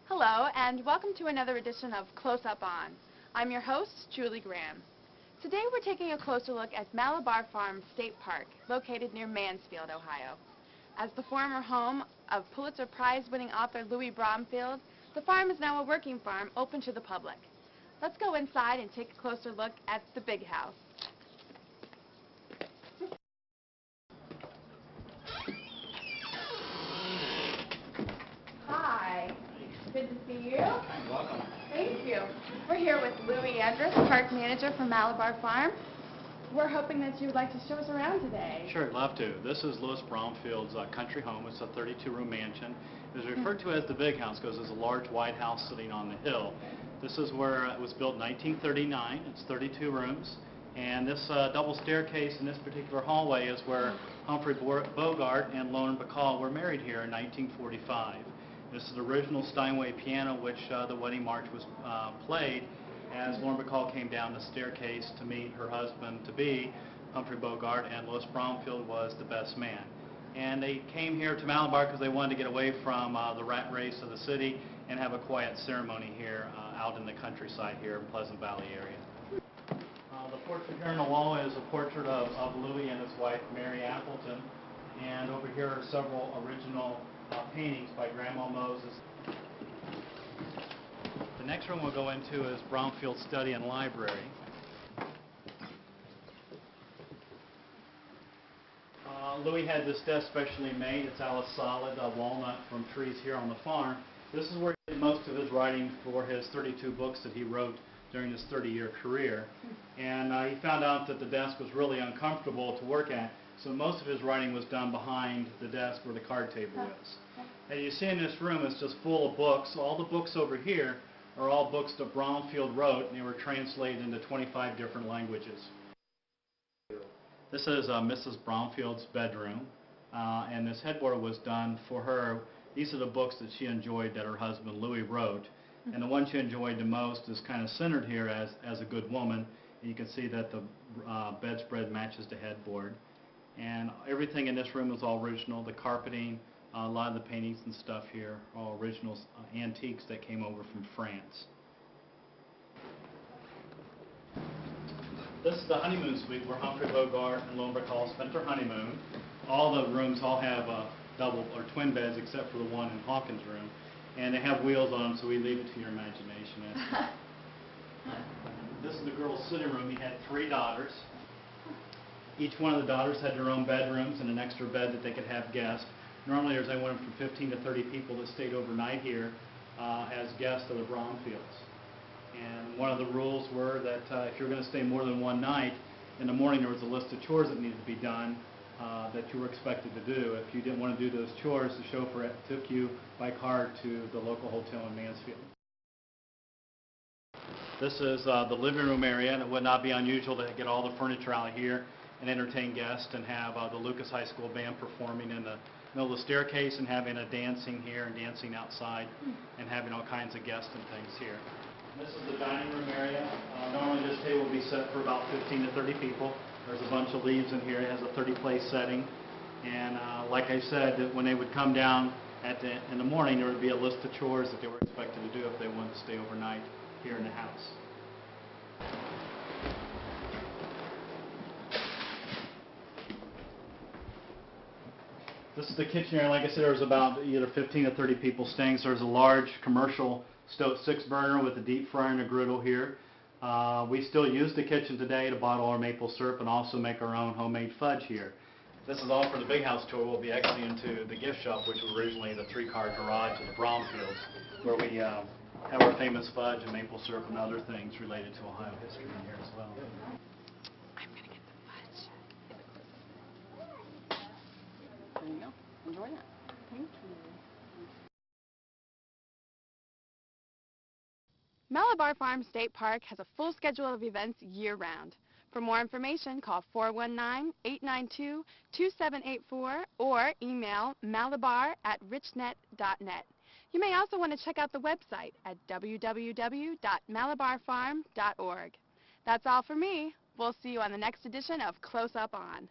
Hello, and welcome to another edition of Close Up On. I'm your host, Julie Graham. Today we're taking a closer look at Malabar Farm State Park, located near Mansfield, Ohio. As the former home of Pulitzer Prize-winning author Louis Bromfield, the farm is now a working farm open to the public. Let's go inside and take a closer look at the big house. Hi. Good to see you. Welcome. Thank you. We're here with Louis Andrus, Park Manager for Malabar Farm. We're hoping that you would like to show us around today. Sure, I'd love to. This is Louis Bromfield's country home. It's a 32-room mansion. It was referred to as the big house because it's a large white house sitting on the hill. This is where it was built in 1939. It's 32 rooms. And this double staircase in this particular hallway is where Humphrey Bogart and Lorna Bacall were married here in 1945. This is the original Steinway piano, which the wedding march was played as Lorna Bacall came down the staircase to meet her husband-to-be, Humphrey Bogart, and Louis Bromfield was the best man. And they came here to Malabar because they wanted to get away from the rat race of the city and have a quiet ceremony here out in the countryside here in Pleasant Valley area. The portrait here on the wall is a portrait of Louis and his wife, Mary Appleton. And over here are several original paintings by Grandma Moses. The next room we'll go into is Bromfield's study and library. Louis had this desk specially made. It's out of solid walnut from trees here on the farm. This is where he did most of his writing for his 32 books that he wrote during his 30-year career. And he found out that the desk was really uncomfortable to work at, so most of his writing was done behind the desk where the card table is. And you see in this room, it's just full of books. All the books over here are all books that Bromfield wrote, and they were translated into 25 different languages. This is Mrs. Bromfield's bedroom, and this headboard was done for her. These are the books that she enjoyed that her husband Louis wrote, and the one she enjoyed the most is kind of centered here as a good woman. And you can see that the bedspread matches the headboard. And everything in this room is all original. The carpeting, a lot of the paintings and stuff here are all originals, antiques that came over from France. This is the honeymoon suite where Humphrey Bogart and Lorna Bacall spent their honeymoon. All the rooms all have double or twin beds except for the one in Hawkins' room. And they have wheels on them, so we leave it to your imagination. This is the girls' sitting room. He had 3 daughters. Each one of the daughters had their own bedrooms and an extra bed that they could have guests. Normally there's anywhere from 15 to 30 people that stayed overnight here as guests of the Bromfields. And one of the rules were that if you're going to stay more than one night, in the morning there was a list of chores that needed to be done that you were expected to do. If you didn't want to do those chores, the chauffeur took you by car to the local hotel in Mansfield. This is the living room area, and it would not be unusual to get all the furniture out here and entertain guests and have the Lucas High School band performing in the middle of the staircase and having a dancing here and dancing outside and having all kinds of guests and things here. This is the dining room area. Normally this table will be set for about 15 to 30 people. There's a bunch of leaves in here. It has a 30-place setting. And like I said, when they would come down in the morning, there would be a list of chores that they were expected to do if they wanted to stay overnight here in the house. This is the kitchen area. Like I said, there was about either 15 to 30 people staying. So there's a large commercial stove 6-burner with a deep fryer and a griddle here. We still use the kitchen today to bottle our maple syrup and also make our own homemade fudge here. This is all for the big house tour. We'll be exiting into the gift shop, which was originally the 3-car garage of the Bromfields, where we have our famous fudge and maple syrup and other things related to Ohio history in here as well. I'm going to get the fudge. There you go. Enjoy that. Thank you. Malabar Farm State Park has a full schedule of events year-round. For more information, call 419-892-2784 or email malabar@richnet.net. You may also want to check out the website at www.malabarfarm.org. That's all for me. We'll see you on the next edition of Close Up On.